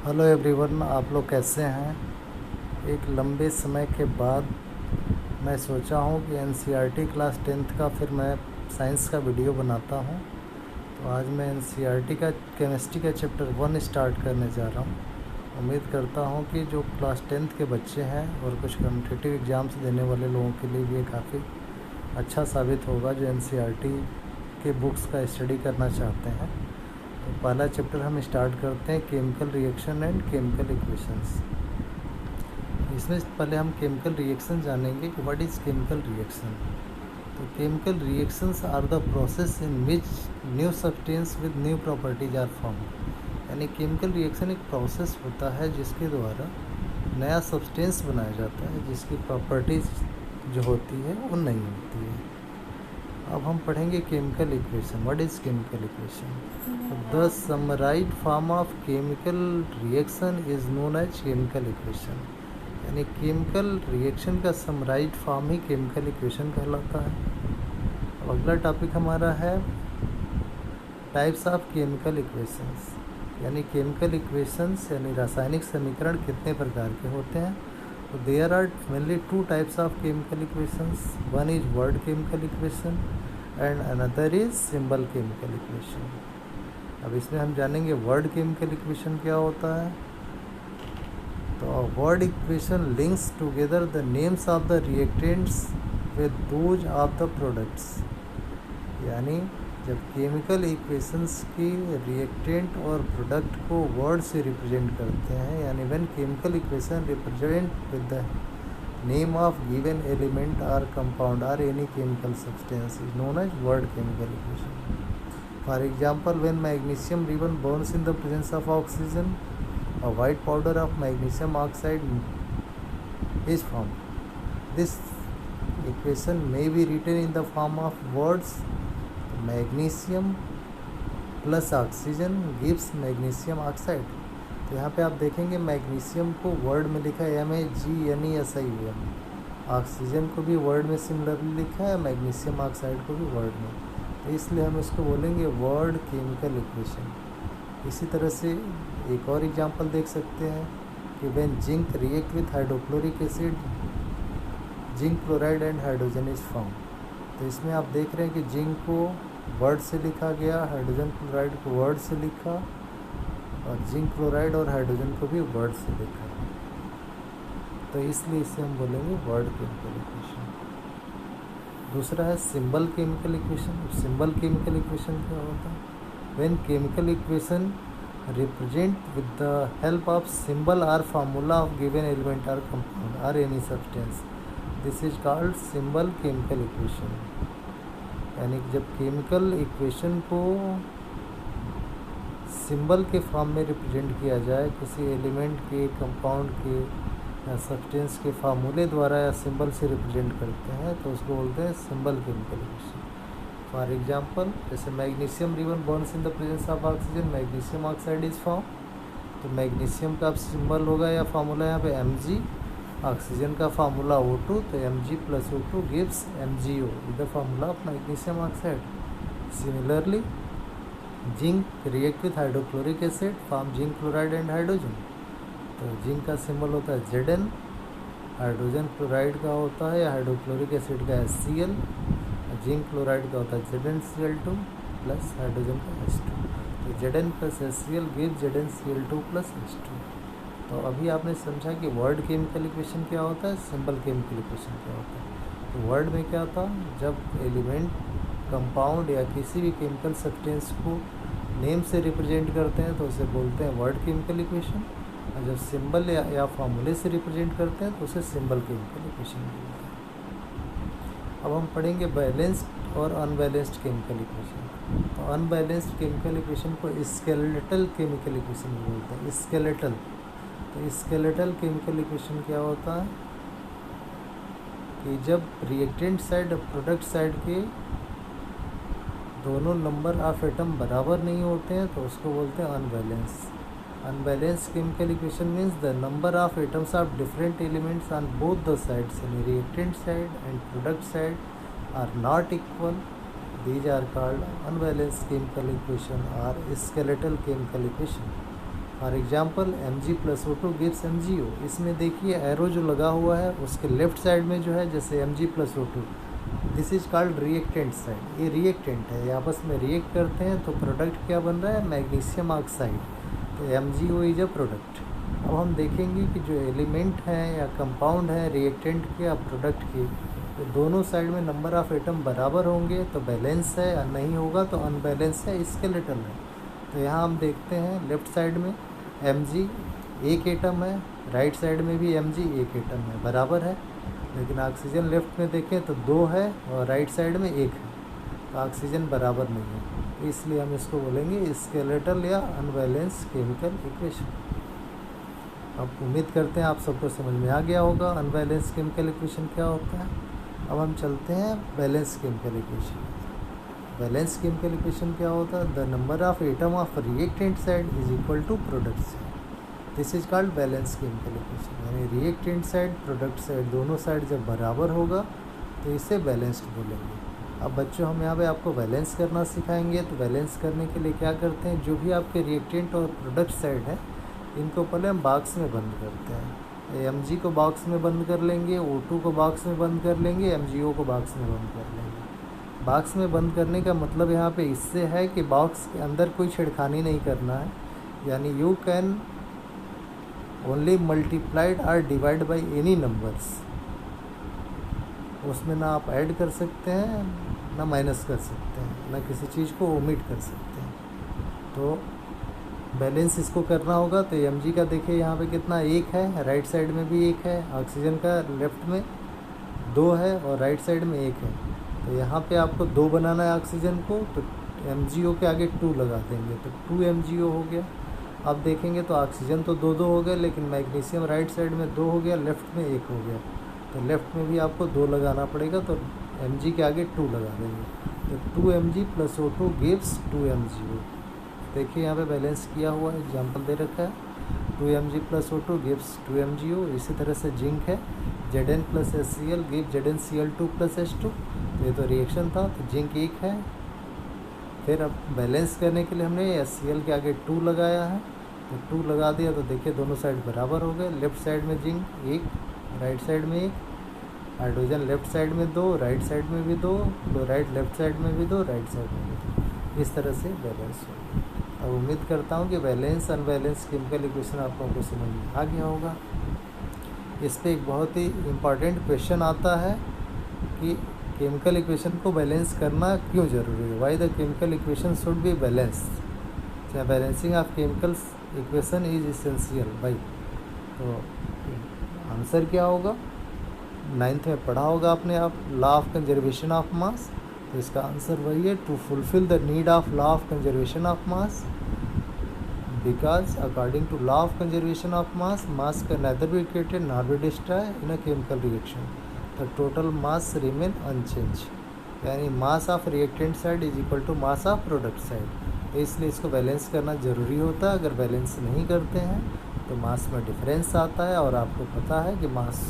Hello everyone, आप लोग कैसे हैं। एक लंबे समय के बाद मैं सोचा हूँ कि एनसीईआरटी क्लास 10th का फिर मैं साइंस का वीडियो बनाता हूँ। तो आज मैं एनसीईआरटी का केमिस्ट्री का चैप्टर 1 स्टार्ट करने जा रहा हूँ। उम्मीद करता हूँ कि जो क्लास 10th के बच्चे हैं और कुछ कॉम्पिटिटिव एग्ज़ाम्स देने वाले लोगों के लिए भी ये काफ़ी अच्छा साबित होगा, जो एनसीईआरटी के बुक्स का स्टडी करना चाहते हैं। तो पहला चैप्टर हम स्टार्ट करते हैं, chemical reaction and chemical equations. इसमें पहले हम केमिकल रिएक्शन जानेंगे कि व्हाट इज़ केमिकल रिएक्शन। तो chemical reactions are the process in which new substance with new properties are form. यानी केमिकल रिएक्शन एक प्रोसेस होता है जिसके द्वारा नया सब्सटेंस बनाया जाता है जिसकी प्रॉपर्टीज जो होती है वो नहीं होती है। अब हम पढ़ेंगे chemical equation. What is chemical equation? The summarised form of chemical reaction is known as chemical equation. यानी केमिकल रिएक्शन का समराइज्ड फॉर्म ही केमिकल इक्वेशन कहलाता है। अब अगला टॉपिक हमारा है टाइप्स ऑफ केमिकल इक्वेशंस। यानी केमिकल इक्वेशंस यानी रासायनिक समीकरण कितने प्रकार के होते हैं। तो there are mainly two types of chemical equations. One is word chemical equation and another is symbol chemical equation. अब इसमें हम जानेंगे वर्ड केमिकल इक्वेशन क्या होता है। तो word equation links together the names of the reactants with those of the products. यानी जब केमिकल इक्वेशंस की रिएक्टेंट और प्रोडक्ट को वर्ड से रिप्रेजेंट करते हैं, यानी when chemical equation represent with the name of given element और कंपाउंड और any chemical substance is known as word chemical equation. For example, when magnesium ribbon burns in the presence of oxygen, a white powder of magnesium oxide is formed. This equation may be written in the form of words magnesium plus oxygen gives magnesium oxide. तो यहाँ पे आप देखेंगे magnesium को word में लिखा है MAGNESIUM, oxygen को भी वर्ड में सिमिलरली लिखा है, मैग्नीशियम ऑक्साइड को भी वर्ड में। तो इसलिए हम इसको बोलेंगे वर्ड केमिकल इक्वेशन। इसी तरह से एक और एग्जांपल देख सकते हैं कि when zinc react with hydrochloric acid, zinc chloride and hydrogen is form. तो इसमें आप देख रहे हैं कि जिंक को वर्ड से लिखा गया, हाइड्रोजन क्लोराइड को वर्ड से लिखा, और जिंक क्लोराइड और हाइड्रोजन को भी वर्ड से लिखा। तो इसलिए इसे हम बोलेंगे वर्ड केमिकल इक्वेशन। दूसरा है symbol chemical equation. Symbol chemical equation क्या होता है? When chemical equation represent with the help of symbol or formula of given element or compound or any substance, this is called symbol chemical equation। यानी जब chemical equation को symbol के form में represent किया जाए, किसी एलिमेंट के, compound के या सब्सटेंस के फार्मूले द्वारा या सिंबल से रिप्रेजेंट करते हैं, तो उसको बोलते हैं symbol chemical equation. For example, जैसे magnesium ribbon burns in the presence of oxygen, magnesium oxide is form. तो मैग्नीशियम का सिंबल होगा या फार्मूला यहाँ पे Mg, ऑक्सीजन का फार्मूला O2, तो Mg + O2 gives MgO, is the formula of magnesium oxide. Similarly, zinc react with hydrochloric acid, form zinc chloride and hydrogen. तो zinc का सिंबल होता है Zn, हाइड्रोजन क्लोराइड का होता है या हाइड्रोक्लोरिक एसिड का HCl, जिंक क्लोराइड का होता है ZnCl2 प्लस हाइड्रोजन का H2। तो Zn + HCl give ZnCl2 + H2। तो अभी आपने समझा कि वर्ड केमिकल इक्वेशन क्या होता है, सिंबल केमिकल इक्वेशन क्या होता है। तो वर्ड में क्या था, जब एलिमेंट, कंपाउंड या किसी भी केमिकल सब्सटेंस को नेम से रिप्रेजेंट करते हैं तो उसे बोलते हैं वर्ड केमिकल इक्वेशन, और जब सिंबल या फार्मूले से रिप्रेजेंट करते हैं तो उसे सिंबल केमिकल इक्वेशन बोलते हैं। अब हम पढ़ेंगे बैलेंस्ड और अनबैलेंस्ड केमिकल इक्वेशन। तो अनबैलेंस्ड केमिकल इक्वेशन को स्केलेटल केमिकल इक्वेशन बोलते हैं। स्केलेटल, तो स्केलेटल केमिकल इक्वेशन क्या होता है कि जब रिएक्टेंट साइड और प्रोडक्ट साइड के दोनों नंबर ऑफ एटम बराबर नहीं होते हैं तो उसको बोलते हैं unbalance. Unbalanced chemical equation means the number of atoms of different elements on both the sides, यानी reactant side and product side are not equal. These are called unbalanced chemical equation or skeletal chemical equation. For example Mg+O2 gives MgO। इसमें देखिए arrow जो लगा हुआ है उसके left side में जो है जैसे Mg+O2, this is called reactant side. ये रिएक्टेंट है, ये आपस में रिएक्ट करते हैं तो प्रोडक्ट क्या बन रहा है, मैग्नीशियम ऑक्साइड। तो MgO इज अ प्रोडक्ट। अब हम देखेंगे कि जो एलिमेंट हैं या कंपाउंड हैं रिएक्टेंट के या प्रोडक्ट के, तो दोनों साइड में नंबर ऑफ़ एटम बराबर होंगे तो बैलेंस है, और नहीं होगा तो अनबैलेंस है, स्केलेटल है। तो यहाँ हम देखते हैं लेफ़्ट साइड में Mg एक एटम है, राइट साइड में भी Mg एक एटम है, बराबर है। लेकिन ऑक्सीजन लेफ्ट में देखें तो 2 है और राइट साइड में 1 है, तो ऑक्सीजन बराबर नहीं है, इसलिए हम इसको बोलेंगे स्केलेटल या अनबैलेंस केमिकल इक्वेशन। अब उम्मीद करते हैं आप सबको समझ में आ गया होगा अनबैलेंस केमिकल इक्वेशन क्या होता है। अब हम चलते हैं balance chemical equation. Balance chemical equation क्या होता है, the number of atom of reactant side is equal to product side. This is called balance chemical equation. यानी रिएक्टेंट साइड प्रोडक्ट साइड दोनों साइड जब बराबर होगा तो इसे बैलेंस्ड बोलेंगे। अब बच्चों हम यहाँ पे आपको बैलेंस करना सिखाएंगे। तो बैलेंस करने के लिए क्या करते हैं, जो भी आपके रिएक्टेंट और प्रोडक्ट साइड है इनको पहले हम बॉक्स में बंद करते हैं। Mg को बॉक्स में बंद कर लेंगे, O2 को बॉक्स में बंद कर लेंगे, MgO को बॉक्स में बंद कर लेंगे। बॉक्स में बंद करने का मतलब यहाँ पे इससे है कि बॉक्स के अंदर कोई छेड़खानी नहीं करना है। यानी यू कैन ओनली मल्टीप्लाइड और डिवाइड बाई एनी नंबर्स। उसमें ना आप ऐड कर सकते हैं ना माइनस कर सकते हैं, ना किसी चीज़ को ओमिट कर सकते हैं। तो बैलेंस इसको करना होगा। तो Mg का देखिए यहाँ पे कितना 1 है, राइट साइड में भी 1 है, ऑक्सीजन का लेफ्ट में 2 है और राइट साइड में 1 है। तो यहाँ पे आपको 2 बनाना है ऑक्सीजन को, तो MgO के आगे 2 लगा देंगे तो 2 MgO हो गया। अब देखेंगे तो ऑक्सीजन तो 2 हो गए, लेकिन मैग्नीशियम राइट साइड में 2 हो गया, लेफ्ट में 1 हो गया। तो लेफ्ट में भी आपको 2 लगाना पड़ेगा, तो Mg के आगे 2 लगा देंगे। तो 2 Mg+O2 गिव्स 2 MgO। देखिए यहाँ पे बैलेंस किया हुआ है, एग्जाम्पल दे रखा है 2 Mg+O2 गिव्स 2 MgO। इसी तरह से जिंक है Zn+HCl गिव ZnCl2+H2। तो ये तो रिएक्शन था, तो जिंक 1 है। फिर अब बैलेंस करने के लिए हमने HCl के आगे 2 लगाया है, तो 2 लगा दिया तो देखिए दोनों साइड बराबर हो गए। लेफ़्ट साइड में जिंक 1, राइट साइड में 1, हाइड्रोजन लेफ़्ट साइड में 2, राइट साइड में भी 2, क्लोराइड लेफ़्ट साइड में भी 2, राइट साइड में भी 2। इस तरह से बैलेंस हो गया। अब उम्मीद करता हूँ कि बैलेंस अनबैलेंस केमिकल इक्वेशन आप लोगों को समझ में आ गया होगा। इस पे एक बहुत ही इम्पॉर्टेंट क्वेश्चन आता है कि केमिकल इक्वेशन को बैलेंस करना क्यों ज़रूरी है, why the chemical equation should be balanced, चाहे balancing of chemicals equation is essential by. तो आंसर क्या होगा, 9th में पढ़ा होगा आपने आप, law of conservation of mass. तो इसका आंसर वही है, to fulfil the need of law of conservation of mass, because according to law of conservation of mass, mass can neither be created nor be destroyed in a chemical reaction, the total mass remain unchanged। यानी mass of reactant side is equal to mass of product side. तो इसलिए इसको balance करना ज़रूरी होता है। अगर balance नहीं करते हैं तो मास में डिफरेंस आता है, और आपको पता है कि मास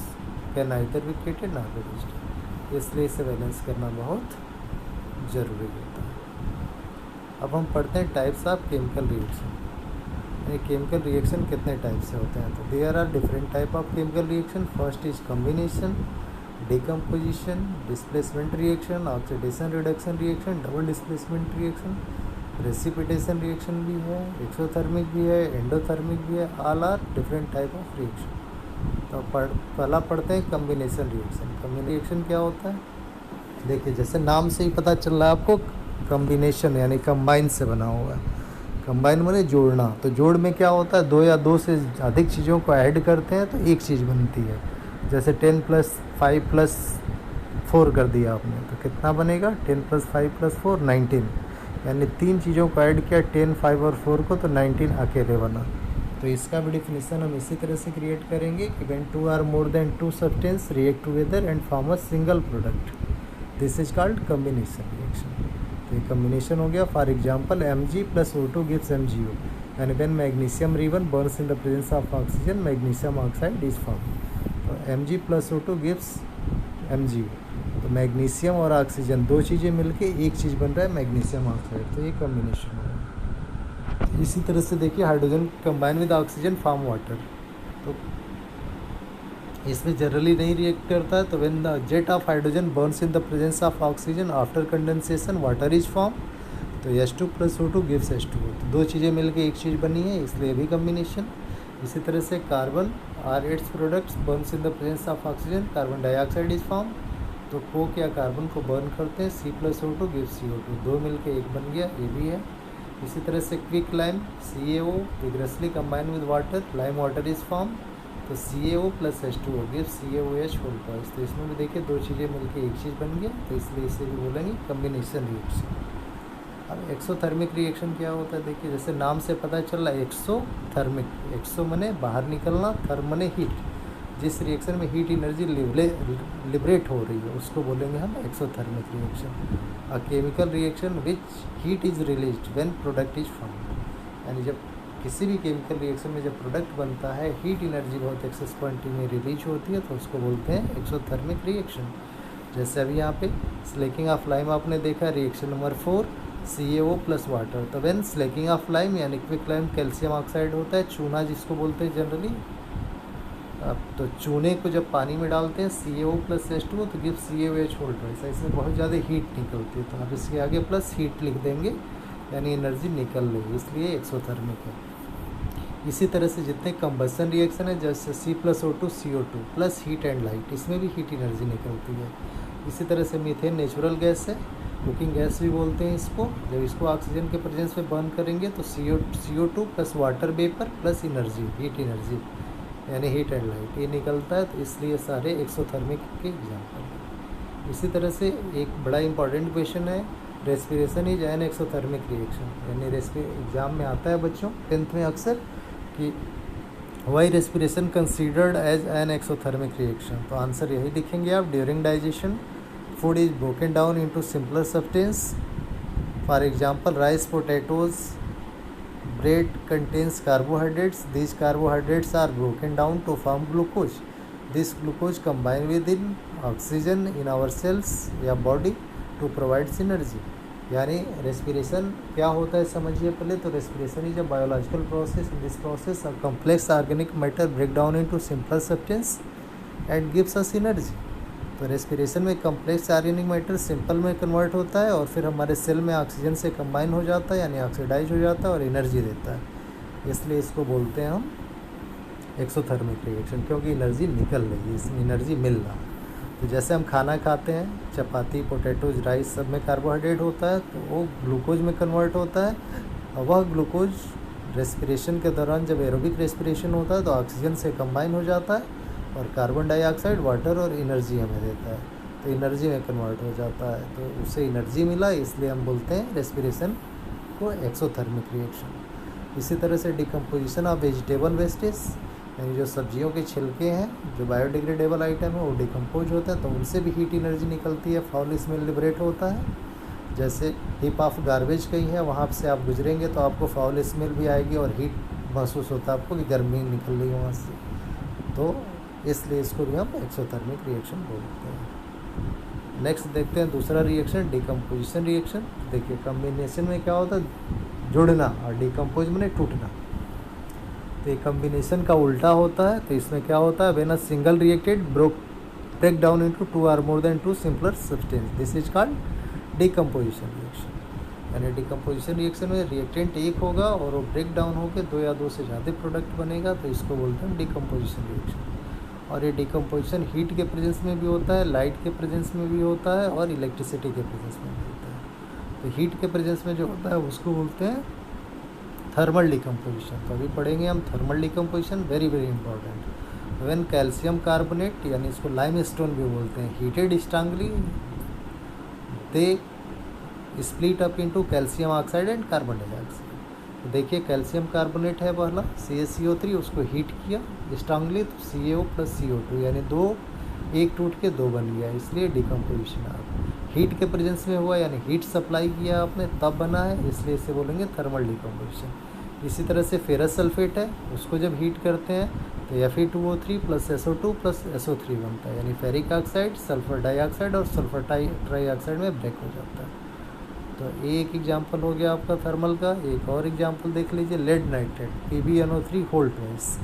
can neither be created nor be destroyed, इसलिए इसे बैलेंस करना बहुत ज़रूरी होता है। अब हम पढ़ते हैं टाइप्स ऑफ केमिकल रिएक्शन। यानी केमिकल रिएक्शन कितने टाइप से होते हैं। तो there are different type of chemical reaction. First is combination, decomposition, displacement reaction, oxidation reduction reaction, double displacement reaction, precipitation reaction भी है, एक्सोथर्मिक भी है, एंडोथर्मिक भी है। All are different type of reaction. तो पहला पढ़ते हैं कम्बिनेशन रिएक्शन। कम्बिनेशन रिएक्शन क्या होता है, देखिए जैसे नाम से ही पता चल रहा है आपको, कम्बिनेशन यानी कंबाइन से बना हुआ है। कंबाइन माने जोड़ना। तो जोड़ में क्या होता है, 2 या 2 से अधिक चीज़ों को ऐड करते हैं तो एक चीज़ बनती है। जैसे 10 + 5 + 4 कर दिया आपने तो कितना बनेगा, 10 + 5 + 4 19। यानी 3 चीज़ों को ऐड किया, 10, 5 और 4 को, तो 19 अकेले बना। तो इसका भी डिफिनेशन हम इसी तरह से क्रिएट करेंगे कि when 2 or more than 2 substance react together and form a single product, this is called combination reaction. तो ये कम्बिनेशन हो गया। For example Mg+O2 gives MgO, and when magnesium ribbon burns in the presence of oxygen magnesium oxide is form. तो Mg+O2 gives MgO, तो magnesium और oxygen 2 चीज़ें मिलके एक चीज़ बन रहा है मैग्नीशियम ऑक्साइड। तो ये कम्बिनेशन हो गया। इसी तरह से देखिए hydrogen combine with oxygen form water. तो इसमें जनरली नहीं रिएक्ट करता है। तो when the jet of hydrogen Burns in the presence of oxygen after condensation water is form. तो H2 plus O2 gives H2O। तो दो चीज़ें मिलकर एक चीज़ बनी है, इसलिए भी कम्बिनेशन। इसी तरह से carbon are its products burns in the presence of oxygen, carbon dioxide is form. तो कोक या कार्बन को बर्न करते हैं, C plus O2 gives CO2, दो मिलके एक बन गया, ये भी है। इसी तरह से quick lime CaO vigorously combine with water, lime water is form. तो CaO plus H2O gives CaOH whole twice. तो इसमें भी देखिए दो चीज़ें मिलके एक चीज़ बन गया, तो इसलिए इसे भी बोलेंगे कम्बिनेशन रिएक्शन। अब एक्सोथर्मिक रिएक्शन क्या होता है, देखिए जैसे नाम से पता चल रहा है एक्सोथर्मिक, एक्सो मने बाहर निकलना, थर्म मने हीट। जिस रिएक्शन में हीट एनर्जी लिबरेट हो रही है उसको बोलेंगे हम exothermic reaction. A chemical reaction which heat is released when product is form. यानी जब किसी भी केमिकल रिएक्शन में जब प्रोडक्ट बनता है, हीट एनर्जी बहुत एक्सेस क्वांटिटी में रिलीज होती है, तो उसको बोलते हैं एक्सोथर्मिक रिएक्शन। जैसे अभी यहाँ पे स्लेकिंग ऑफ लाइम आपने देखा, reaction number 4 CaO plus water. तो व्हेन स्लेकिंग ऑफ लाइम यानी क्विक लाइम कैल्शियम ऑक्साइड होता है, चूना जिसको बोलते हैं जनरली। अब तो चूने को जब पानी में डालते हैं CaO प्लस H2O तो गिव CaOH होल टॉइस। इसमें बहुत ज़्यादा हीट निकलती है, तो आप इसके आगे प्लस हीट लिख देंगे, यानी एनर्जी निकल रही है, इसलिए एक्सोथर्मिक है। इसी तरह से जितने कंबसन रिएक्शन है, जैसे C plus O2 CO2 plus heat and light, इसमें भी हीट एनर्जी निकलती है। इसी तरह से मीथेन नेचुरल गैस है, कुकिंग गैस भी बोलते हैं इसको। जब इसको ऑक्सीजन के प्रेजेंस में बर्न करेंगे तो CO2 plus water vapour plus energy, heat energy यानी हीट एंड लाइट, ये निकलता है। तो इसलिए सारे एक्सोथर्मिक के एग्जाम्पल। इसी तरह से एक बड़ा इंपॉर्टेंट क्वेश्चन है, respiration is an exothermic reaction. यानी एग्जाम में आता है बच्चों 10th में अक्सर कि why respiration considered as an exothermic reaction. तो आंसर यही लिखेंगे आप, during digestion food is broken down into simpler substance. For example, rice, potatoes, bread contains carbohydrates. These carbohydrates are broken down to form glucose. This glucose combine with oxygen in our cells या body to provide energy. यानी respiration क्या होता है समझिए पहले। तो respiration is a biological process. In this process a complex organic matter break down into simple substance and gives us energy. तो respiration में कम्प्लेक्स ऑर्गेनिक मैटर सिंपल में कन्वर्ट होता है और फिर हमारे सेल में ऑक्सीजन से कंबाइन हो जाता है, यानी ऑक्सीडाइज हो जाता है और एनर्जी देता है। इसलिए इसको बोलते हैं हम एक्सोथर्मिक रिएक्शन, क्योंकि एनर्जी निकल रही है, इसमें एनर्जी मिल रहा है। तो जैसे हम खाना खाते हैं, चपाती, पोटैटोज, राइस, सब में कार्बोहाइड्रेट होता है, तो वो ग्लूकोज में कन्वर्ट होता है। और वह ग्लूकोज रेस्पिरेशन के दौरान जब एरोबिक रेस्पिरेशन होता है तो ऑक्सीजन से कंबाइन हो जाता है और कार्बन डाइऑक्साइड, वाटर और एनर्जी हमें देता है, तो एनर्जी में कन्वर्ट हो जाता है। तो उससे एनर्जी मिला, इसलिए हम बोलते हैं रेस्पिरेशन को एक्सोथर्मिक रिएक्शन। इसी तरह से डिकम्पोजिशन ऑफ वेजिटेबल वेस्टेज, यानी जो सब्जियों के छिलके हैं, जो बायोडिग्रेडेबल आइटम है, वो डिकम्पोज होता है, तो उनसे भी हीट एनर्जी निकलती है, फाउल स्मेल लिबरेट होता है। जैसे हीप ऑफ गार्बेज कहीं है, वहाँ से आप गुजरेंगे तो आपको फाउल स्मेल भी आएगी और हीट महसूस होता है आपको कि गर्मी निकल रही है वहाँ से। तो इसलिए इसको भी हम एक्सोथर्मिक रिएक्शन बोलते हैं। नेक्स्ट देखते हैं दूसरा रिएक्शन, डिकम्पोजिशन रिएक्शन। देखिए कम्बिनेशन में क्या होता है, जुड़ना, और डिकम्पोज में टूटना। तो ये कम्बिनेशन का उल्टा होता है। तो इसमें क्या होता है, when a single reacted break down into 2 और more than 2 simpler substance, this is called decomposition reaction. यानी डिकम्पोजिशन रिएक्शन में रिएक्टेंट एक होगा और वो ब्रेक डाउन होकर 2 या 2 से ज़्यादा प्रोडक्ट बनेगा, तो इसको बोलते हैं डिकम्पोजिशन रिएक्शन। और ये डिकम्पोजिशन हीट के प्रेजेंस में भी होता है, लाइट के प्रेजेंस में भी होता है और इलेक्ट्रिसिटी के प्रेजेंस में भी होता है। तो हीट के प्रेजेंस में जो होता है उसको बोलते हैं थर्मल डिकम्पोजिशन। तो अभी पढ़ेंगे हम thermal decomposition, very very important. When calcium carbonate, यानी इसको लाइम स्टोन भी बोलते हैं, heated strongly they split up into calcium oxide and carbon dioxide. तो देखिए कैल्शियम कार्बोनेट है पहला CaCO3, उसको हीट किया स्ट्रांगली, तो CaO प्लस CO2, यानी 2 एक टूट के 2 बन गया, इसलिए डिकम्पोजिशन आप हीट के प्रेजेंस में हुआ, यानी हीट सप्लाई किया आपने तब बना है, इसलिए इसे बोलेंगे थर्मल डिकम्पोजिशन। इसी तरह से फेरस सल्फेट है, उसको जब हीट करते हैं तो Fe2O3 plus SO2 plus SO3 बनता है, यानी फेरिक ऑक्साइड, सल्फर डाइऑक्साइड और सल्फर ट्राईऑक्साइड में ब्रेक हो जाता है। तो एक एग्जांपल हो गया आपका थर्मल का। एक और एग्जांपल देख लीजिए, lead nitrate PbNO3 whole twice.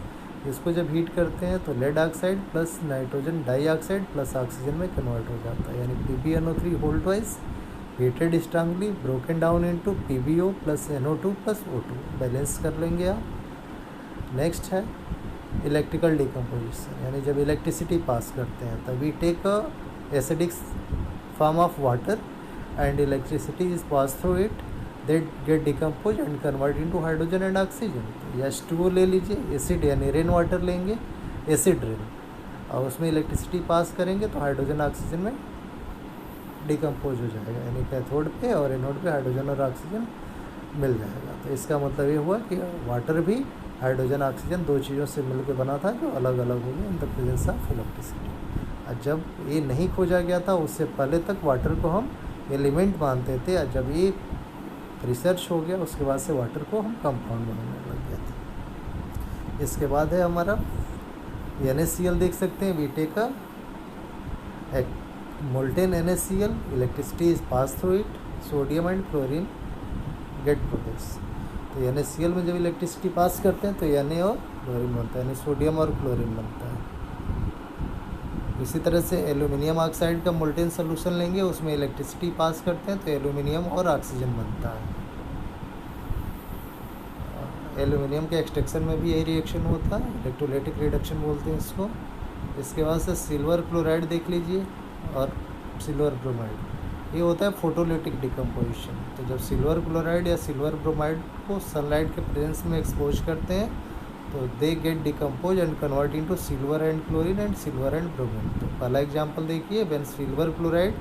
इसको जब हीट करते हैं तो lead oxide plus nitrogen dioxide plus oxygen में कन्वर्ट हो जाता है, यानी PbNO3 whole twice heated strongly broken down into PbO plus NO2 plus O2। Balance कर लेंगे आप। नेक्स्ट है इलेक्ट्रिकल डिकम्पोजिशन, यानी जब इलेक्ट्रिसिटी पास करते हैं तब we take a acidic form of water and electricity is pass through it, they get decompose and convert into hydrogen and oxygen. तो H2O ले लीजिए, एसिड यानी रेन वाटर लेंगे, एसिड रेन, और उसमें इलेक्ट्रिसिटी पास करेंगे तो हाइड्रोजन ऑक्सीजन में डिकम्पोज हो जाएगा, यानी कैथोड पे और एनोड पे हाइड्रोजन और ऑक्सीजन मिल जाएगा। तो इसका मतलब ये हुआ कि वाटर भी हाइड्रोजन ऑक्सीजन दो चीज़ों से मिलकर बना था जो अलग अलग हो गए इन द प्रेजेंस ऑफ इलेक्ट्रिसिटी। और जब ये नहीं खोजा गया था उससे पहले तक वाटर को हम एलिमेंट मानते थे, और जब ये रिसर्च हो गया उसके बाद से वाटर को हम कंपाउंड बनाने लग गए थे। इसके बाद है हमारा NaCl, देख सकते हैं, we take a molten NaCl, electricity is passed through it, sodium and chlorine get produced। तो NaCl में जब इलेक्ट्रिसिटी पास करते हैं तो Na और क्लोरीन बनता है, यानी सोडियम और क्लोरीन बनता है। इसी तरह से एल्यूमिनियम ऑक्साइड का मोल्टेन सोल्यूशन लेंगे, उसमें इलेक्ट्रिसिटी पास करते हैं तो एल्यूमिनियम और ऑक्सीजन बनता है। एल्यूमिनियम के एक्सट्रैक्शन में भी यही रिएक्शन होता है, इलेक्ट्रोलाइटिक रिडक्शन बोलते हैं इसको। इसके बाद से सिल्वर क्लोराइड देख लीजिए और सिल्वर ब्रोमाइड, ये होता है फोटोलिटिक डिकम्पोजिशन। तो जब सिल्वर क्लोराइड या सिल्वर ब्रोमाइड को सनलाइट के प्रेजेंस में एक्सपोज करते हैं तो दे get decompose and convert into silver and chlorine and silver and bromine. तो पहला एग्जांपल देखिए, when silver chloride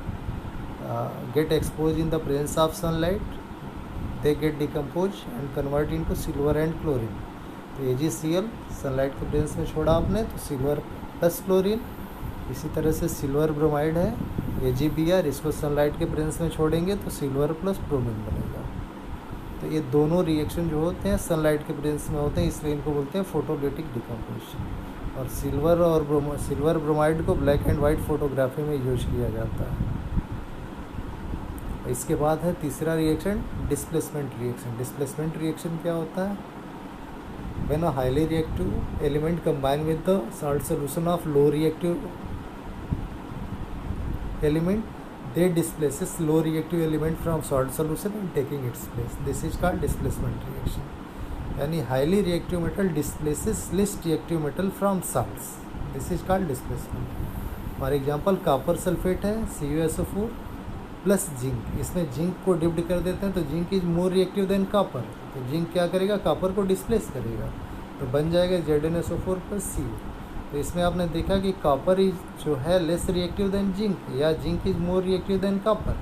get expose in the presence of sunlight they get decompose and convert into silver and chlorine. तो AgCl sunlight के presence में छोड़ा आपने तो silver plus chlorine. इसी तरह से सिल्वर ब्रोमाइड है AgBr, इसको सनलाइट के प्रेजेंस में छोड़ेंगे तो सिल्वर प्लस ब्रोमीन बनेगा। तो ये दोनों रिएक्शन जो होते हैं सनलाइट के प्रेजेंस में होते हैं, इसलिए इनको बोलते हैं फोटोलिटिक डिकम्पोजिशन। और सिल्वर ब्रोमाइड को ब्लैक एंड वाइट फोटोग्राफी में यूज किया जाता है। इसके बाद है तीसरा reaction displacement reaction. Displacement reaction क्या होता है? When a highly reactive element combine with the salt solution of low reactive element, they displaces low reactive element from salt solution and taking its place. This is called displacement reaction. यानी highly reactive metal displaces least reactive metal from salts. This is called displacement. For example, copper sulfate है CuSO4 plus zinc, इसमें zinc को dipped कर देते हैं तो zinc is more reactive than copper. तो zinc क्या करेगा? कॉपर को डिस्प्लेस करेगा, तो बन जाएगा ZnSO4 प्लस Cu। तो इसमें आपने देखा कि कॉपर इज जो है लेस रिएक्टिव देन जिंक, या zinc is more reactive than copper.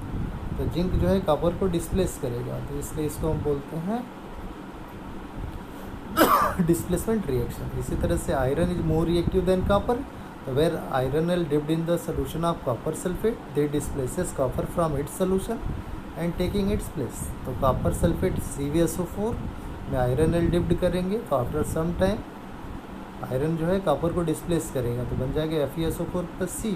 तो जिंक जो है कॉपर को डिस्प्लेस करेगा, तो इसलिए इसको हम बोलते हैं डिस्प्लेसमेंट रिएक्शन। इसी तरह से iron is more reactive than copper, where ironal dipped in the solution of copper sulfate, they displaces copper from its solution and taking its place। तो copper sulfate CvSO4 में आयरनल डिप्ड करेंगे तो after some time iron जो है copper को displace करेगा, तो बन जाएगा FeSO4 प्लस Cu।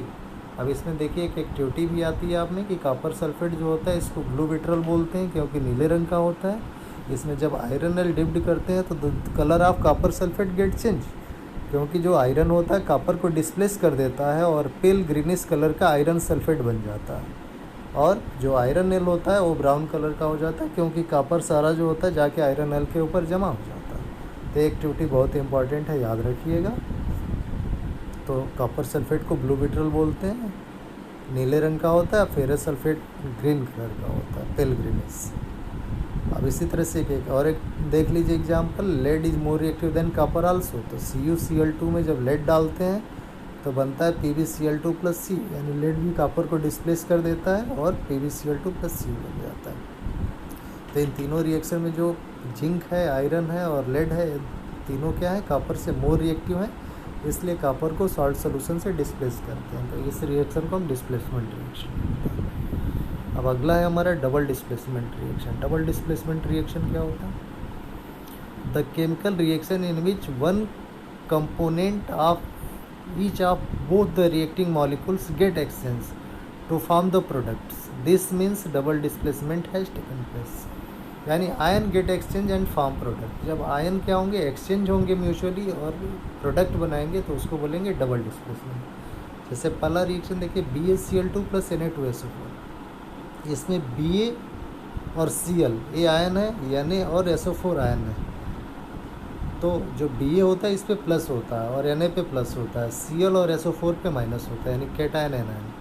अब इसमें देखिए एक एक्टिविटी भी आती है आपने कि कॉपर सल्फेट जो होता है इसको ब्लू विट्रल बोलते हैं क्योंकि नीले रंग का होता है। इसमें जब आयरनल डिप्ड करते हैं तो colour of copper sulphate get change, क्योंकि जो आयरन होता है कॉपर को डिस्प्लेस कर देता है और पेल ग्रीनिश कलर का आयरन सल्फेट बन जाता है, और जो आयरन एल होता है वो ब्राउन कलर का हो जाता है क्योंकि कॉपर सारा जो होता है जाके आयरन एल के ऊपर जमा हो जाता है। तो एक्टिविटी बहुत इंपॉर्टेंट है, याद रखिएगा। तो कॉपर सल्फेट को ब्लू विट्रल बोलते हैं, नीले रंग का होता है, फेरस सल्फेट ग्रीन कलर का होता है, पेल ग्रीनिश। अब इसी तरह से एक और एक देख लीजिए example, lead is more reactive than copper also. तो CuCl2 में जब लेड डालते हैं तो बनता है PbCl2 प्लस C, यानी लेड भी कॉपर को डिस्प्लेस कर देता है और PbCl2 प्लस C बन जाता है। तो इन तीनों रिएक्शन में जो जिंक है, आयरन है और लेड है, तीनों क्या है? कॉपर से मोर रिएक्टिव है, इसलिए कॉपर को सॉल्ट सोल्यूशन से डिस्प्लेस करते हैं। तो इस रिएक्शन को हम डिस्प्लेसमेंट रिएक्शन कहते हैं। अब अगला है हमारा double displacement reaction. Double displacement reaction क्या होता है? The chemical reaction in which one component of each of both the reacting molecules get exchange to form the products this means double displacement has taken place, यानी ion get exchange and form product. जब ion क्या होंगे, exchange होंगे mutually और product बनाएंगे तो उसको बोलेंगे डबल डिस्प्लेसमेंट। जैसे पहला रिएक्शन देखिए BaCl2 + Na2SO4, इसमें Ba और Cl ये आयन है, Na और SO4 आयन है। तो जो Ba होता है इस पे प्लस होता है और Na पे प्लस होता है, Cl और SO4 पे माइनस होता है, यानी कैटायन एनायन।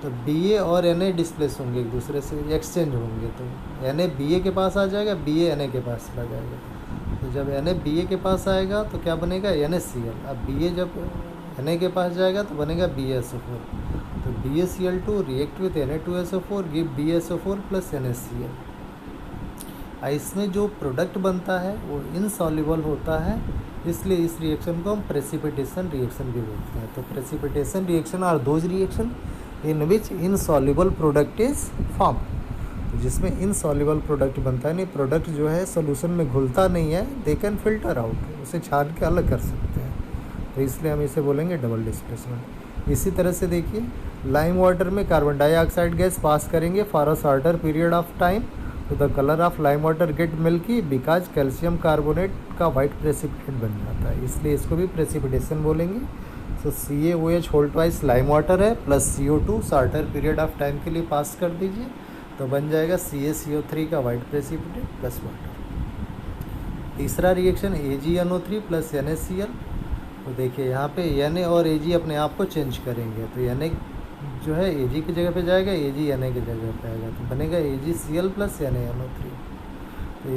तो Ba और Na डिस्प्लेस होंगे, एक दूसरे से एक्सचेंज होंगे, तो Na Ba के पास आ जाएगा, Ba Na के पास चला जाएगा। तो जब Na Ba के पास आएगा तो क्या बनेगा, NaCl। अब Ba जब Na के पास जाएगा तो बनेगा BaSO4। तो BaCl2 react with Na2SO4 give BaSO4 + NaCl। इसमें जो प्रोडक्ट बनता है वो इनसॉल्युबल होता है, इसलिए इस रिएक्शन को हम प्रेसिपिटेशन रिएक्शन भी बोलते हैं। तो precipitation reaction are those reaction in which insoluble product is form, तो जिसमें इनसॉल्युबल प्रोडक्ट बनता है, नहीं प्रोडक्ट जो है सोल्यूशन में घुलता नहीं है, दे कैन फिल्टर आउट, उसे छान के अलग कर सकते हैं, तो इसलिए हम इसे बोलेंगे डबल डिस्प्लेसमेंट। इसी तरह से देखिए लाइम वाटर में कार्बन डाइऑक्साइड गैस पास करेंगे for a shorter period of time, तो the colour of lime water get milky because calcium carbonate का वाइट प्रेसिपिटेट बन जाता है, इसलिए इसको भी प्रेसिपिटेशन बोलेंगे। So CaOH whole twice lime water है plus CO2 shorter period of time के लिए पास कर दीजिए, तो बन जाएगा CaCO3 का वाइट प्रेसिपिटेट प्लस वाटर। तीसरा रिएक्शन AgNO3 + NaCl, तो देखिए यहाँ पे Na और Ag अपने आप को चेंज करेंगे, तो Na जो है Ag की जगह पे जाएगा, Ag Na की जगह पे आएगा, तो बनेगा AgCl + NaNO3। तो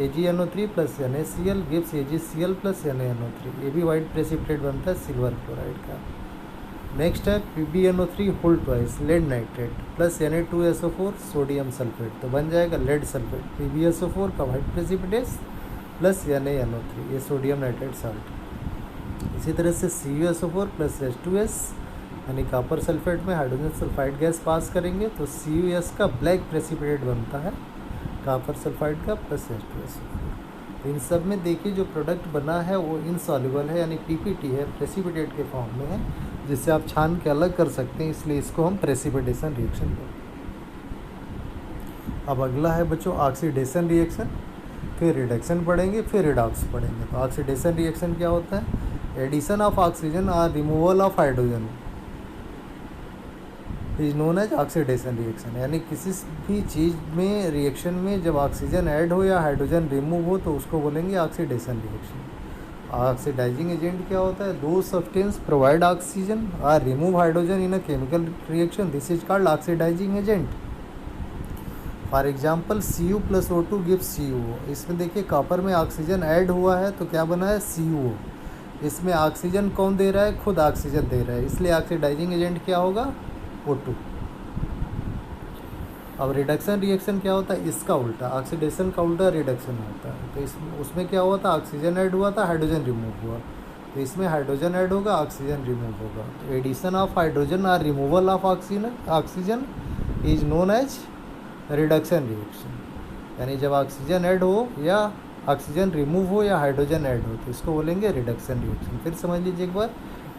AgNO3 + NaCl gives AgCl + NaNO3, ये भी वाइट प्रेसिपिटेट बनता है सिल्वर क्लोराइड का। नेक्स्ट है PbNO3 whole twice lead nitrate plus Na2SO4 sodium sulphate, तो बन जाएगा लेड सल्फेट, PbSO4 का वाइट प्रेसिपिटेट प्लस NaNO3, ये सोडियम नाइट्रेट साल्ट। इसी तरह से CuSO4 + H2S, यानी कॉपर सल्फेट में हाइड्रोजन सल्फाइड गैस पास करेंगे तो CuS का ब्लैक प्रेसिपिटेट बनता है, कॉपर सल्फाइड का प्लस H2S। तो इन सब में देखिए जो प्रोडक्ट बना है वो इनसॉल्युबल है, यानी PPT है, प्रेसिपिटेट के फॉर्म में है, जिससे आप छान के अलग कर सकते हैं, इसलिए इसको हम प्रेसिपिटेशन रिएक्शन बोलते हैं। अब अगला है बच्चों ऑक्सीडेशन रिएक्शन, फिर रिडक्शन पढ़ेंगे, फिर रिडॉक्स पढ़ेंगे। तो ऑक्सीडेशन रिएक्शन क्या होता है, एडिशन ऑफ ऑक्सीजन और removal of hydrogen is known as oxidation reaction, यानी किसी भी चीज़ में रिएक्शन में जब ऑक्सीजन ऐड हो या हाइड्रोजन रिमूव हो तो उसको बोलेंगे ऑक्सीडेशन रिएक्शन। ऑक्सीडाइजिंग एजेंट क्या होता है, दो सब्सटेंस प्रोवाइड ऑक्सीजन और remove hydrogen in a chemical reaction, this is called oxidising agent. For example Cu + O2 gives CuO, इसमें देखिए कॉपर में ऑक्सीजन ऐड हुआ है तो क्या बना है CuO, इसमें ऑक्सीजन कौन दे रहा है, खुद ऑक्सीजन दे रहा है, इसलिए ऑक्सीडाइजिंग एजेंट क्या होगा, O2। अब रिडक्शन रिएक्शन क्या होता है, इसका उल्टा, ऑक्सीडेशन का उल्टा रिडक्शन होता है। तो उसमें क्या हुआ था, ऑक्सीजन ऐड हुआ था, हाइड्रोजन रिमूव हुआ, तो इसमें हाइड्रोजन ऐड होगा, ऑक्सीजन रिमूव होगा। तो एडिशन ऑफ हाइड्रोजन और removal of oxygen is known as reduction reaction, यानी जब ऑक्सीजन ऐड हो या ऑक्सीजन रिमूव हो या हाइड्रोजन ऐड हो तो इसको बोलेंगे रिडक्शन रिएक्शन। फिर समझ लीजिए एक बार,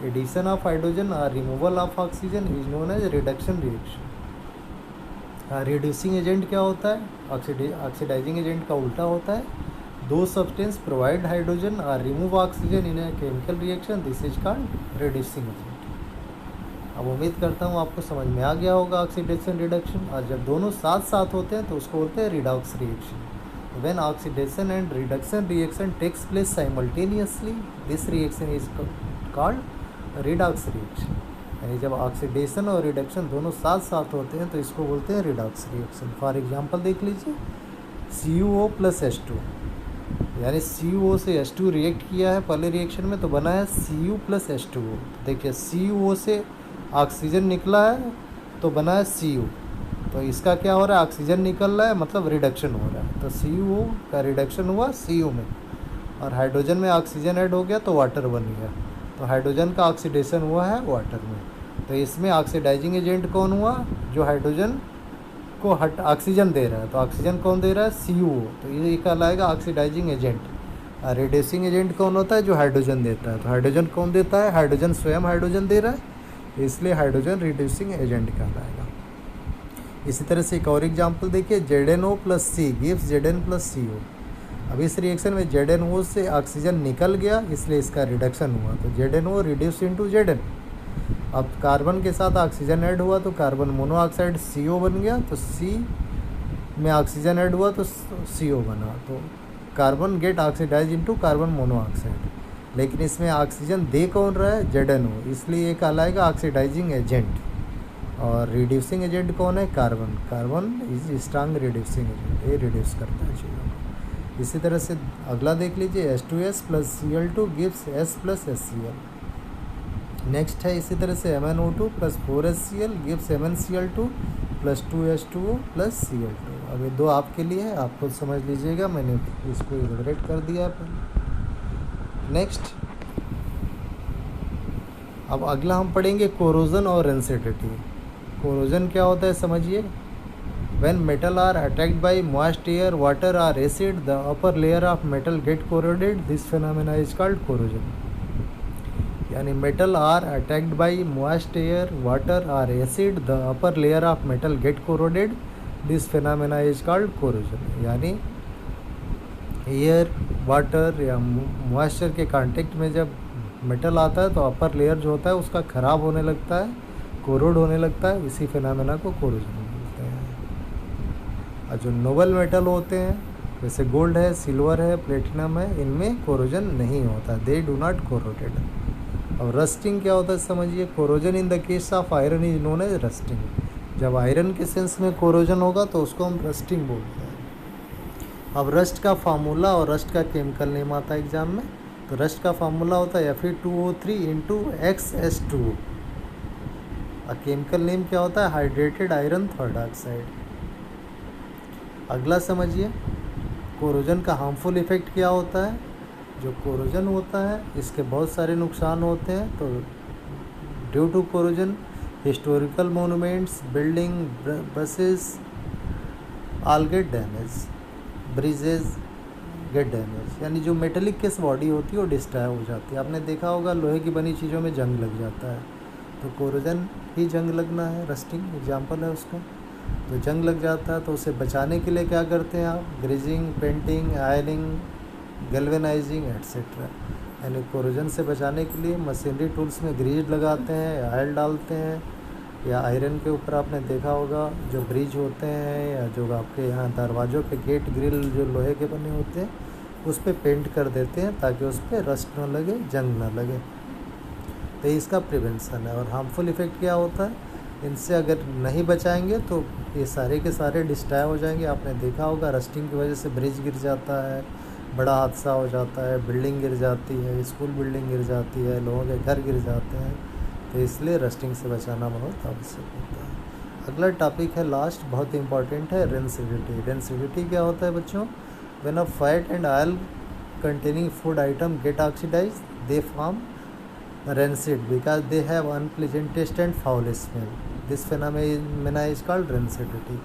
एडिशन ऑफ हाइड्रोजन और removal of oxygen is known as reduction reaction. Reducing agent क्या होता है, ऑक्सीडाइजिंग एजेंट का उल्टा होता है, दो सब्सटेंस प्रोवाइड हाइड्रोजन और remove oxygen in a chemical reaction, this is called reducing agent. अब उम्मीद करता हूँ आपको समझ में आ गया होगा ऑक्सीडेशन रिडक्शन, और जब दोनों साथ साथ होते हैं तो उसको बोलते हैं redox reaction. When oxidation and reduction reaction takes place simultaneously, this reaction is called redox reaction, यानी जब ऑक्सीडेशन और रिडक्शन दोनों साथ साथ होते हैं तो इसको बोलते हैं रिडॉक्स रिएक्शन। फॉर एग्जांपल देख लीजिए, CuO + H2, यानी CuO से H2 रिएक्ट किया है पहले रिएक्शन में तो बना है Cu + H2O। देखिए CuO से ऑक्सीजन निकला है तो बना है Cu, तो इसका क्या हो रहा है, ऑक्सीजन निकल रहा है मतलब रिडक्शन हो रहा है, तो CuO का रिडक्शन हुआ Cu में, और हाइड्रोजन में ऑक्सीजन ऐड हो गया तो वाटर बन गया, तो हाइड्रोजन का ऑक्सीडेशन हुआ है वाटर में। तो इसमें ऑक्सीडाइजिंग एजेंट कौन हुआ, जो हाइड्रोजन को ऑक्सीजन दे रहा है, तो ऑक्सीजन कौन दे रहा है, CuO, तो ये कहलाएगा ऑक्सीडाइजिंग एजेंट। और रिड्यूसिंग एजेंट कौन होता है, जो हाइड्रोजन देता है, तो हाइड्रोजन कौन देता है, हाइड्रोजन स्वयं हाइड्रोजन दे रहा है, इसलिए हाइड्रोजन रिड्यूसिंग एजेंट कहलाएगा। इसी तरह से एक और एग्जाम्पल देखिए, ZnO प्लस सी गिव्स Zn प्लस CO। अब इस रिएक्शन में ZnO से ऑक्सीजन निकल गया, इसलिए इसका रिडक्शन हुआ, तो ZnO रिड्यूस इनटू Zn। अब कार्बन के साथ ऑक्सीजन ऐड हुआ तो कार्बन मोनोऑक्साइड CO बन गया, तो C में ऑक्सीजन ऐड हुआ तो CO बना, तो carbon get oxidize into carbon monoxide. लेकिन इसमें ऑक्सीजन दे कौन रहा है? ZnO, इसलिए ये कहलाएगा ऑक्सीडाइजिंग एजेंट। और रिड्यूसिंग एजेंट कौन है? Carbon. Carbon is strong reducing agent, ये रिड्यूस करता है चीज़ों को। इसी तरह से अगला देख लीजिए, H2S plus Cl2 gives S plus HCl। Next है इसी तरह से MnO2 plus 4HCl gives MnCl2 plus 2H2O plus Cl2। अब ये दो आपके लिए है, आप खुद समझ लीजिएगा, मैंने इसको इलैबोरेट कर दिया पहले। नेक्स्ट, अब अगला हम पढ़ेंगे कोरोजन और रेंसिडिटी। कोरोजन क्या होता है समझिए। When metal are attacked by moist air, water or acid, the upper layer of metal get corroded. This phenomena is called corrosion। यानी metal are attacked by moist air, water or acid, the upper layer of metal get corroded. This phenomena is called corrosion। यानी air, water या moisture के contact में जब metal आता है तो upper layer जो होता है उसका ख़राब होने लगता है, कोरोड होने लगता है, इसी फिनोमेना को कोरोजन बोलते हैं। और जो नोबल मेटल होते हैं जैसे गोल्ड है, सिल्वर है, प्लेटिनम है, इनमें कोरोजन नहीं होता, दे डू नॉट कोरोटेड। अब रस्टिंग क्या होता है समझिए। Corrosion in the case of iron is known as rusting. जब आयरन के सेंस में कोरोजन होगा तो उसको हम रस्टिंग बोलते हैं। अब रस्ट का फार्मूला और रस्ट का केमिकल नेम आता है एग्जाम में, तो रस्ट का फार्मूला होता है Fe2O3 इंटू XS2। और केमिकल नेम क्या होता है? Hydrated iron third oxide. अगला समझिए, कोरोजन का हार्मफुल इफेक्ट क्या होता है। जो कोरोजन होता है इसके बहुत सारे नुकसान होते हैं। तो due to corrosion historical monuments, buildings, buses all get damage, bridges get damage. यानी जो मेटेलिक केस बॉडी होती है वो डिस्ट्रॉय हो जाती है। आपने देखा होगा लोहे की बनी चीज़ों में जंग लग जाता है, तो कोरोजन ही जंग लगना है, रस्टिंग एग्जाम्पल है उसका। तो जंग लग जाता है तो उसे बचाने के लिए क्या करते हैं आप? Greasing, painting, ironing, galvanising etcetera. यानी कोरोजन से बचाने के लिए मशीनरी टूल्स में ग्रीज लगाते हैं, ऑयल डालते हैं, या आयरन के ऊपर आपने देखा होगा जो ब्रिज होते हैं या जो आपके यहाँ दरवाज़ों पे गेट ग्रिल जो लोहे के बने होते हैं उस पर पेंट कर देते हैं ताकि उस पर रस्ट ना लगे, जंग ना लगे। तो इसका प्रिवेंशन है। और हार्मफुल इफ़ेक्ट क्या होता है? इनसे अगर नहीं बचाएंगे तो ये सारे के सारे डिस्ट्रॉय हो जाएंगे। आपने देखा होगा रस्टिंग की वजह से ब्रिज गिर जाता है, बड़ा हादसा हो जाता है, बिल्डिंग गिर जाती है, स्कूल बिल्डिंग गिर जाती है, लोगों के घर गिर जाते हैं। तो इसलिए रस्टिंग से बचाना बहुत आवश्यक होता है। अगला टॉपिक है लास्ट, बहुत इंपॉर्टेंट है, रेंसिडिटी। रेंसिडिटी क्या होता है बच्चों? When a fat and oil containing food item get oxidize they form rancid because they have unpleasant taste and foul smell. This phenomena is called rancidity।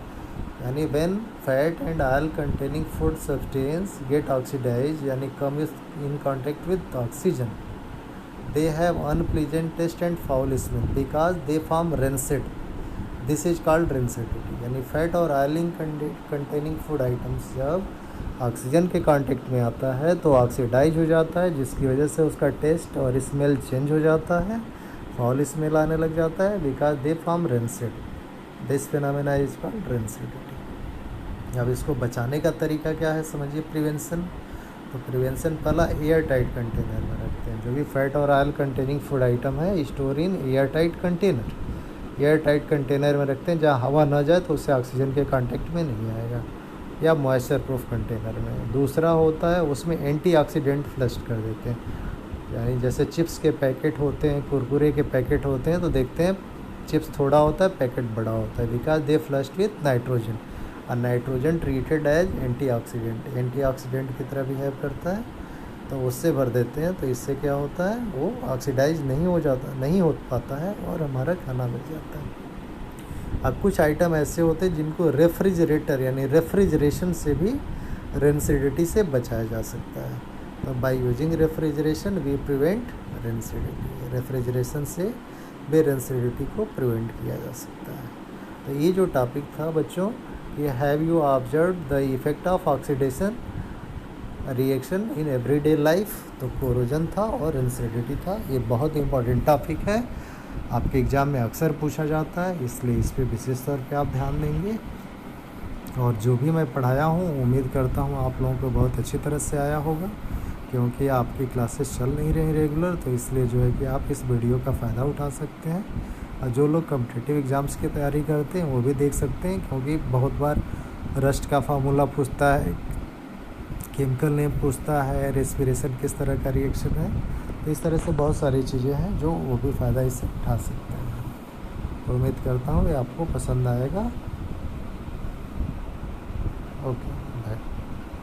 यानी when fat and oil containing food substance get oxidized यानी come in contact with oxygen, they have unpleasant taste and foul smell because they form rancid। This is called rancidity। यानी fat और oiling containing food items जब oxygen के contact में आता है तो oxidise हो जाता है, जिसकी वजह से उसका टेस्ट और स्मेल चेंज हो जाता है, फॉल स्मेल आने लग जाता है, because they form rancid. This phenomena is called rancidity. अब इसको बचाने का तरीका क्या है समझिए, प्रिवेंशन। तो प्रिवेंशन पहला एयर टाइट कंटेनर में रखते हैं। जो भी फैट और ऑयल कंटेनिंग फूड आइटम है store in air tight container. Air tight container में रखते हैं जहाँ हवा न जाए तो उससे ऑक्सीजन के कांटेक्ट में नहीं आएगा, या मॉइस्चर प्रूफ कंटेनर में। दूसरा होता है उसमें एंटीऑक्सीडेंट फ्लश कर देते हैं। यानी जैसे चिप्स के पैकेट होते हैं, कुरकुरे के पैकेट होते हैं, तो देखते हैं चिप्स थोड़ा होता है, पैकेट बड़ा होता है, because they flushed with nitrogen. और nitrogen treated as antioxidant, antioxidant की तरह बिहेव करता है, तो उससे भर देते हैं। तो इससे क्या होता है, वो ऑक्सीडाइज नहीं हो पाता है और हमारा खाना मिल जाता है। अब कुछ आइटम ऐसे होते हैं जिनको रेफ्रिजरेटर यानी रेफ्रिजरेशन से भी रेंसिडिटी से बचाया जा सकता है। तो by using refrigeration we prevent rancidity. Refrigeration से भी रेंसिडिटी को प्रिवेंट किया जा सकता है। तो ये जो टॉपिक था बच्चों, ये have you observe the effect of oxidation reaction in everyday life, तो कोरोजन था और इंसिडिटी था। ये बहुत इंपॉर्टेंट टॉपिक है, आपके एग्ज़ाम में अक्सर पूछा जाता है, इसलिए इस पर विशेष तौर पे आप ध्यान देंगे। और जो भी मैं पढ़ाया हूँ उम्मीद करता हूँ आप लोगों को बहुत अच्छी तरह से आया होगा, क्योंकि आपकी क्लासेस चल नहीं रही रेगुलर, तो इसलिए जो है कि आप इस वीडियो का फ़ायदा उठा सकते हैं। और जो लोग कॉम्पिटिटिव एग्ज़ाम्स की तैयारी करते हैं वो भी देख सकते हैं, क्योंकि बहुत बार रस्ट का फार्मूला पूछता है, केमिकल नेम पूछता है, रेस्पिरेशन किस तरह का रिएक्शन है, तो इस तरह से बहुत सारी चीज़ें हैं जो वो भी फ़ायदा इससे उठा सकते हैं। तो उम्मीद करता हूँ ये आपको पसंद आएगा। ओके।